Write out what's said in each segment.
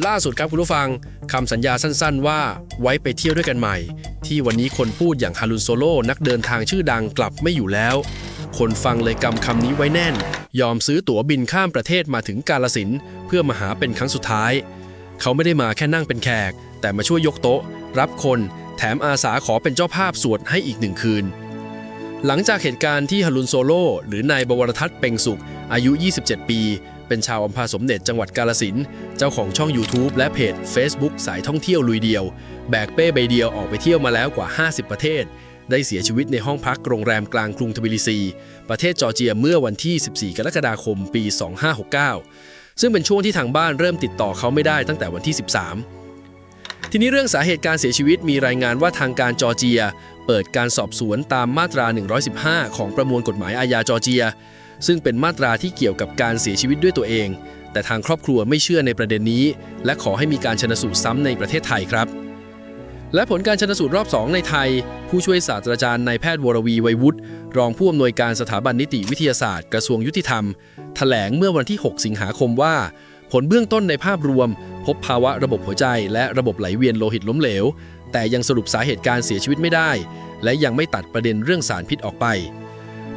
ล่าสุดครับคุณผู้ฟังคำสัญญาสั้นๆว่าไว้ไปเที่ยวด้วยกันใหม่ที่วันนี้คนพูดอย่างฮารุนโซโลนักเดินทางชื่อดังกลับไม่อยู่แล้วคนฟังเลยกำคำนี้ไว้แน่นยอมซื้อตั๋วบินข้ามประเทศมาถึงกาฬสินธุ์เพื่อมาหาเป็นครั้งสุดท้ายเขาไม่ได้มาแค่นั่งเป็นแขกแต่มาช่วยยกโต๊ะรับคนแถมอาสาขอเป็นเจ้าภาพสวดให้อีก1 คืนหลังจากเหตุการณ์ที่ฮารุนโซโลหรือนายบวรทัศน์เพ็งสุขอายุ 27 ปีเป็นชาวอำเภอสมเด็จจังหวัดกาฬสินธุ์เจ้าของช่อง YouTube และเพจ Facebook สายท่องเที่ยวลุยเดียวแบกเป้ใบเดียวออกไปเที่ยวมาแล้วกว่า50ประเทศได้เสียชีวิตในห้องพักโรงแรมกลางกรุงทบิลิซีประเทศจอร์เจียเมื่อวันที่14กรกฎาคมปี2569ซึ่งเป็นช่วงที่ทางบ้านเริ่มติดต่อเขาไม่ได้ตั้งแต่วันที่13ทีนี้เรื่องสาเหตุการเสียชีวิตมีรายงานว่าทางการจอร์เจียเปิดการสอบสวนตามมาตรา115ของประมวลกฎหมายอาญาจอร์เจียซึ่งเป็นมาตราที่เกี่ยวกับการเสียชีวิตด้วยตัวเองแต่ทางครอบครัวไม่เชื่อในประเด็นนี้และขอให้มีการชันสูตรซ้ำในประเทศไทยครับและผลการชันสูตรรอบ2ในไทยผู้ช่วยศาสตราจารย์นายแพทย์วรวีไวยวุฒิรองผู้อำนวยการสถาบันนิติวิทยาศาสตร์กระทรวงยุติธรรมแถลงเมื่อวันที่6สิงหาคมว่าผลเบื้องต้นในภาพรวมพบภาวะระบบหัวใจและระบบไหลเวียนโลหิตล้มเหลวแต่ยังสรุปสาเหตุการเสียชีวิตไม่ได้และยังไม่ตัดประเด็นเรื่องสารพิษออกไป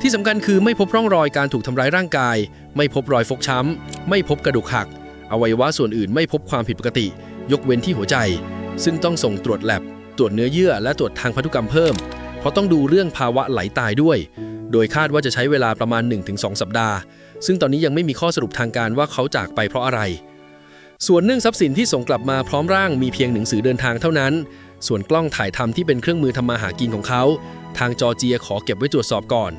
ที่สำคัญคือไม่พบร่องรอยการถูกทำร้ายร่างกายไม่พบรอยฟกช้ำไม่พบกระดูกหักอวัยวะส่วนอื่นไม่พบความผิดปกติยกเว้นที่หัวใจซึ่งต้องส่งตรวจแลบตรวจเนื้อเยื่อและตรวจทางพันธุกรรมเพิ่มเพราะต้องดูเรื่องภาวะไหลตายด้วยโดยคาดว่าจะใช้เวลาประมาณ 1-2 สัปดาห์ซึ่งตอนนี้ยังไม่มีข้อสรุปทางการว่าเขาจากไปเพราะอะไรส่วนเรื่องทรัพย์สินที่ส่งกลับมาพร้อมร่างมีเพียงหนังสือเดินทางเท่านั้นส่วนกล้องถ่ายทำที่เป็นเครื่องมือทำมาหากินของเขาทางจอร์เจียขอเก็บไว้ตรวจสอบก่อน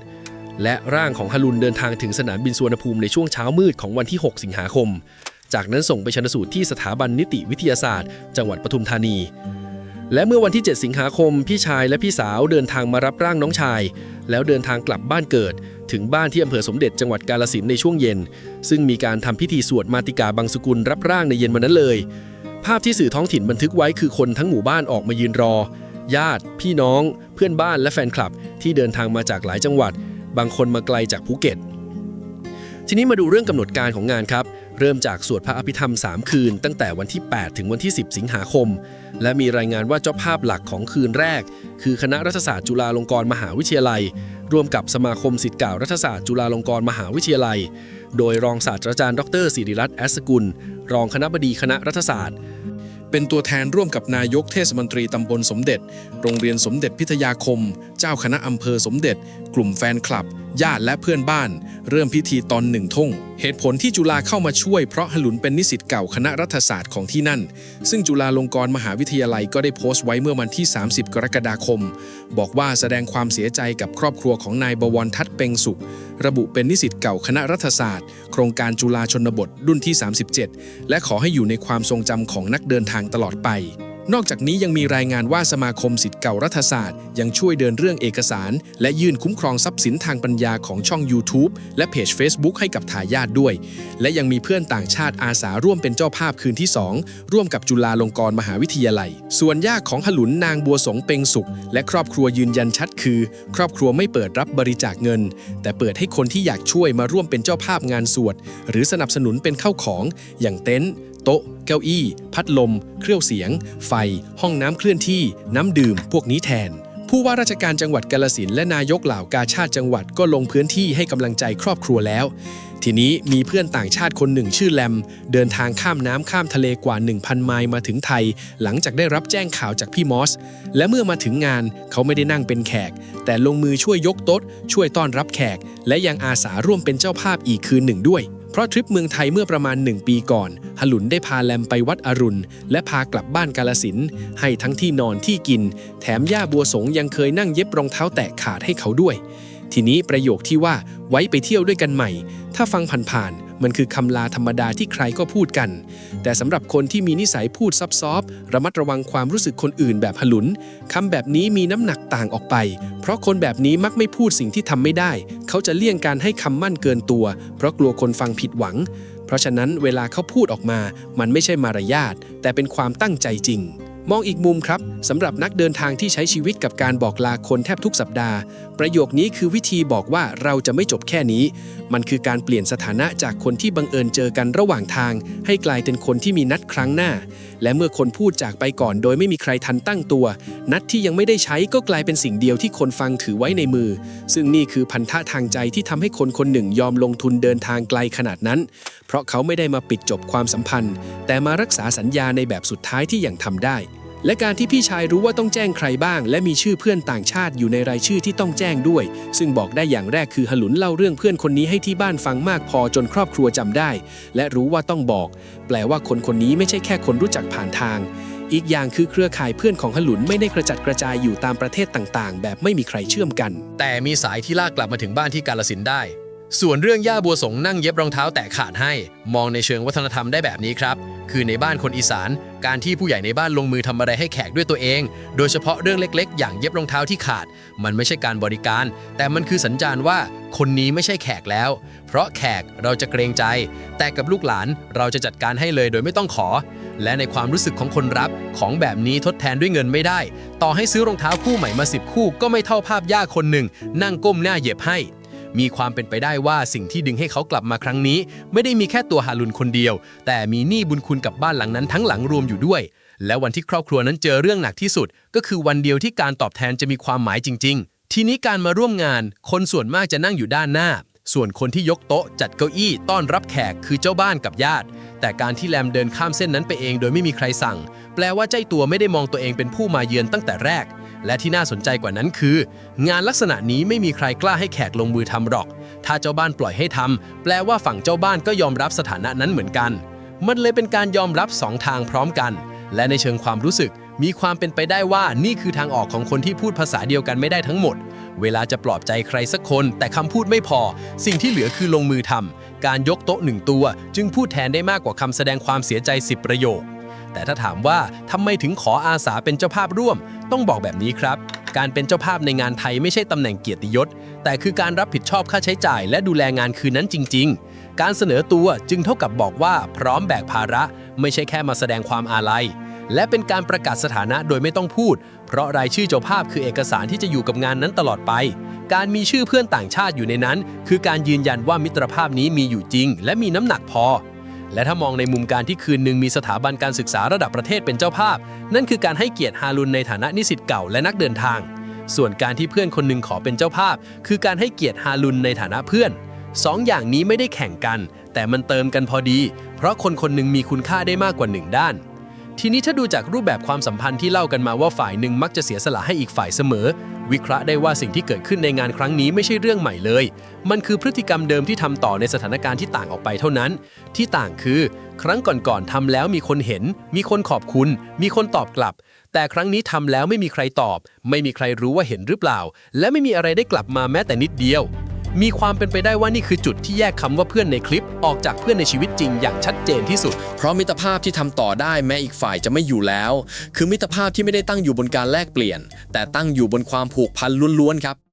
และร่างของฮารุนเดินทางถึงสนามบินสุวรรณภูมิในช่วงเช้ามืดของวันที่6สิงหาคมจากนั้นส่งไปชันสูตรที่สถาบันนิติวิทยาศาสตร์จังหวัดปทุมธานีและเมื่อวันที่7สิงหาคมพี่ชายและพี่สาวเดินทางมารับร่างน้องชายแล้วเดินทางกลับบ้านเกิดถึงบ้านที่อำเภอสมเด็จจังหวัดกาฬสินธุ์ในช่วงเย็นซึ่งมีการทำพิธีสวดมาติกาบังสุกุลรับร่างในเย็นวันนั้นเลยภาพที่สื่อท้องถิ่นบันทึกไว้คือคนทั้งหมู่บ้านออกมายืนรอญาติพี่น้องเพื่อนบ้านและแฟนคลับที่เดินทางมาจากหลายจังหวัดบางคนมาไกลจากภูเก็ตทีนี้มาดูเรื่องกำหนดการของงานครับเริ่มจากสวดพระอภิธรรม3คืนตั้งแต่วันที่8ถึงวันที่10สิงหาคมและมีรายงานว่าเจ้าภาพหลักของคืนแรกคือคณะรัฐศาสตร์จุฬาลงกรณ์มหาวิทยาลัยร่วมกับสมาคมศิษย์เก่ารัฐศาสตร์จุฬาลงกรณ์มหาวิทยาลัยโดยรองศาสตราจารย์ดร.ศิริรัตน์แอสกุลรองคณบดีคณะรัฐศาสตร์เป็นตัวแทนร่วมกับนายกเทศมนตรีตำบลสมเด็จโรงเรียนสมเด็จพิทยาคมเจ้าคณะอำเภอสมเด็จกลุ่มแฟนคลับญาติและเพื่อนบ้านเริ่มพิธีตอน1 ทุ่มเหตุผลที่จุฬาเข้ามาช่วยเพราะฮลุนเป็นนิสิตเก่าคณะรัฐศาสตร์ของที่นั่นซึ่งจุฬาลงกรณ์มหาวิทยาลัยก็ได้โพสต์ไว้เมื่อวันที่30กรกฎาคมบอกว่าแสดงความเสียใจกับครอบครัวของนายบวรทัศน์เพ็งสุขระบุเป็นนิสิตเก่าคณะรัฐศาสตร์โครงการจุฬาชนบทรุ่นที่37และขอให้อยู่ในความทรงจำของนักเดินทางตลอดไปนอกจากนี้ยังมีรายงานว่าสมาคมศิษย์เก่ารัฐศาสตร์ยังช่วยเดินเรื่องเอกสารและยื่นคุ้มครองทรัพย์สินทางปัญญาของช่อง YouTube และเพจ Facebook ให้กับทายาทด้วยและยังมีเพื่อนต่างชาติอาสาร่วมเป็นเจ้าภาพคืนที่2ร่วมกับจุฬาลงกรณ์มหาวิทยาลัยส่วนย่าของฮลุนนางบัวสงเพ็งสุขและครอบครัวยืนยันชัดคือครอบครัวไม่เปิดรับบริจาคเงินแต่เปิดให้คนที่อยากช่วยมาร่วมเป็นเจ้าภาพงานสวดหรือสนับสนุนเป็นข้าวของอย่างเต็นท์โต๊ะเก้าอี้พัดลมเครื่องเสียงไฟห้องน้ำเคลื่อนที่น้ำดื่มพวกนี้แทนผู้ว่าราชการจังหวัดกาฬสินธุ์และนายกเหล่ากาชาดจังหวัดก็ลงพื้นที่ให้กำลังใจครอบครัวแล้วทีนี้มีเพื่อนต่างชาติคนหนึ่งชื่อแลมเดินทางข้ามน้ำข้ามทะเลกว่า 1,000 ไมล์มาถึงไทยหลังจากได้รับแจ้งข่าวจากพี่มอสและเมื่อมาถึงงานเขาไม่ได้นั่งเป็นแขกแต่ลงมือช่วยยกโต๊ะช่วยต้อนรับแขกและยังอาสาร่วมเป็นเจ้าภาพอีกคืนหนึ่งด้วยเพราะทริปเมืองไทยเมื่อประมาณ1 ปีก่อนฮลุนได้พาแลมไปวัดอรุณและพากลับบ้านกาฬสินธุ์ให้ทั้งที่นอนที่กินแถมย่าบัวสงยังเคยนั่งเย็บรองเท้าแตะขาดให้เขาด้วยทีนี้ประโยคที่ว่าไว้ไปเที่ยวด้วยกันใหม่ถ้าฟังผ่านๆมันคือคำลาธรรมดาที่ใครก็พูดกันแต่สำหรับคนที่มีนิสัยพูดซับซ้อนระมัดระวังความรู้สึกคนอื่นแบบฮลุนคำแบบนี้มีน้ำหนักต่างออกไปเพราะคนแบบนี้มักไม่พูดสิ่งที่ทำไม่ได้เขาจะเลี่ยงการให้คำมั่นเกินตัวเพราะกลัวคนฟังผิดหวังเพราะฉะนั้นเวลาเขาพูดออกมามันไม่ใช่มารยาทแต่เป็นความตั้งใจจริง มองอีกมุมครับสำหรับนักเดินทางที่ใช้ชีวิตกับการบอกลาคนแทบทุกสัปดาห์ประโยคนี้คือวิธีบอกว่าเราจะไม่จบแค่นี้มันคือการเปลี่ยนสถานะจากคนที่บังเอิญเจอกันระหว่างทางให้กลายเป็นคนที่มีนัดครั้งหน้าและเมื่อคนพูดจากไปก่อนโดยไม่มีใครทันตั้งตัวนัดที่ยังไม่ได้ใช้ก็กลายเป็นสิ่งเดียวที่คนฟังถือไว้ในมือซึ่งนี่คือพันธะทางใจที่ทำให้คนคนหนึ่งยอมลงทุนเดินทางไกลขนาดนั้นเพราะเขาไม่ได้มาปิดจบความสัมพันธ์แต่มารักษาสัญญาในแบบสุดท้ายที่ยังทำได้และการที่พี่ชายรู้ว่าต้องแจ้งใครบ้างและมีชื่อเพื่อนต่างชาติอยู่ในรายชื่อที่ต้องแจ้งด้วยซึ่งบอกได้อย่างแรกคือหลุนเล่าเรื่องเพื่อนคนนี้ให้ที่บ้านฟังมากพอจนครอบครัวจำได้และรู้ว่าต้องบอกแปลว่าคนคนนี้ไม่ใช่แค่คนรู้จักผ่านทางอีกอย่างคือเครือข่ายเพื่อนของหลุนไม่ได้กระจัดกระจายอยู่ตามประเทศต่างๆแบบไม่มีใครเชื่อมกันแต่มีสายที่ลากกลับมาถึงบ้านที่กาฬสินธุ์ได้ส่วนเรื่องย่าบัวสงนั่งเย็บรองเท้าแตะขาดให้มองในเชิงวัฒนธรรมได้แบบนี้ครับคือในบ้านคนอีสานการที่ผู้ใหญ่ในบ้านลงมือทำอะไรให้แขกด้วยตัวเองโดยเฉพาะเรื่องเล็กๆอย่างเย็บรองเท้าที่ขาดมันไม่ใช่การบริการแต่มันคือสัญญาณว่าคนนี้ไม่ใช่แขกแล้วเพราะแขกเราจะเกรงใจแต่กับลูกหลานเราจะจัดการให้เลยโดยไม่ต้องขอและในความรู้สึกของคนรับของแบบนี้ทดแทนด้วยเงินไม่ได้ต่อให้ซื้อรองเท้าคู่ใหม่มา10 คู่ก็ไม่เท่าภาพย่าคนหนึ่งนั่งก้มหน้าเย็บให้มีความเป็นไปได้ว่าสิ่งที่ดึงให้เขากลับมาครั้งนี้ไม่ได้มีแค่ตัวฮารุนคนเดียวแต่มีหนี้บุญคุณกับบ้านหลังนั้นทั้งหลังรวมอยู่ด้วยและวันที่ครอบครัวนั้นเจอเรื่องหนักที่สุดก็คือวันเดียวที่การตอบแทนจะมีความหมายจริงๆทีนี้การมาร่วมงานคนส่วนมากจะนั่งอยู่ด้านหน้าส่วนคนที่ยกโต๊ะจัดเก้าอี้ต้อนรับแขกคือเจ้าบ้านกับญาติแต่การที่แลมเดินข้ามเส้นนั้นไปเองโดยไม่มีใครสั่งแปลว่าเจ้าตัวไม่ได้มองตัวเองเป็นผู้มาเยือนตั้งแต่แรกและที่น่าสนใจกว่านั้นคืองานลักษณะนี้ไม่มีใครกล้าให้แขกลงมือทำหรอกถ้าเจ้าบ้านปล่อยให้ทำแปลว่าฝั่งเจ้าบ้านก็ยอมรับสถานะนั้นเหมือนกันมันเลยเป็นการยอมรับ2 ทางพร้อมกันและในเชิงความรู้สึกมีความเป็นไปได้ว่านี่คือทางออกของคนที่พูดภาษาเดียวกันไม่ได้ทั้งหมดเวลาจะปลอบใจใครสักคนแต่คำพูดไม่พอสิ่งที่เหลือคือลงมือทำการยกโต๊ะ1 ตัวจึงพูดแทนได้มากกว่าคำแสดงความเสียใจ10 ประโยคแต่ถ้าถามว่าทำไมถึงขออาสาเป็นเจ้าภาพร่วมต้องบอกแบบนี้ครับการเป็นเจ้าภาพในงานไทยไม่ใช่ตำแหน่งเกียรติยศแต่คือการรับผิดชอบค่าใช้จ่ายและดูแลงานคืนนั้นจริงๆการเสนอตัวจึงเท่ากับบอกว่าพร้อมแบกภาระไม่ใช่แค่มาแสดงความอาลัยและเป็นการประกาศสถานะโดยไม่ต้องพูดเพราะรายชื่อเจ้าภาพคือเอกสารที่จะอยู่กับงานนั้นตลอดไปการมีชื่อเพื่อนต่างชาติอยู่ในนั้นคือการยืนยันว่ามิตรภาพนี้มีอยู่จริงและมีน้ำหนักพอและถ้ามองในมุมการที่คืนหนึ่งมีสถาบันการศึกษาระดับประเทศเป็นเจ้าภาพนั่นคือการให้เกียรติฮารุนในฐานะนิสิตเก่าและนักเดินทางส่วนการที่เพื่อนคนหนึ่งขอเป็นเจ้าภาพคือการให้เกียรติฮารุนในฐานะเพื่อน2 อย่างนี้ไม่ได้แข่งกันแต่มันเติมกันพอดีเพราะคนคนหนึ่งมีคุณค่าได้มากกว่า1 ด้านทีนี้ถ้าดูจากรูปแบบความสัมพันธ์ที่เล่ากันมาว่าฝ่ายหนึ่งมักจะเสียสละให้อีกฝ่ายเสมอวิเคราะห์ได้ว่าสิ่งที่เกิดขึ้นในงานครั้งนี้ไม่ใช่เรื่องใหม่เลยมันคือพฤติกรรมเดิมที่ทำต่อในสถานการณ์ที่ต่างออกไปเท่านั้นที่ต่างคือครั้งก่อนๆทำแล้วมีคนเห็นมีคนขอบคุณมีคนตอบกลับแต่ครั้งนี้ทำแล้วไม่มีใครตอบไม่มีใครรู้ว่าเห็นหรือเปล่าและไม่มีอะไรได้กลับมาแม้แต่นิดเดียวมีความเป็นไปได้ว่านี่คือจุดที่แยกคำว่าเพื่อนในคลิปออกจากเพื่อนในชีวิตจริงอย่างชัดเจนที่สุดเพราะมิตรภาพที่ทำต่อได้แม้อีกฝ่ายจะไม่อยู่แล้วคือมิตรภาพที่ไม่ได้ตั้งอยู่บนการแลกเปลี่ยนแต่ตั้งอยู่บนความผูกพันล้วนๆครับ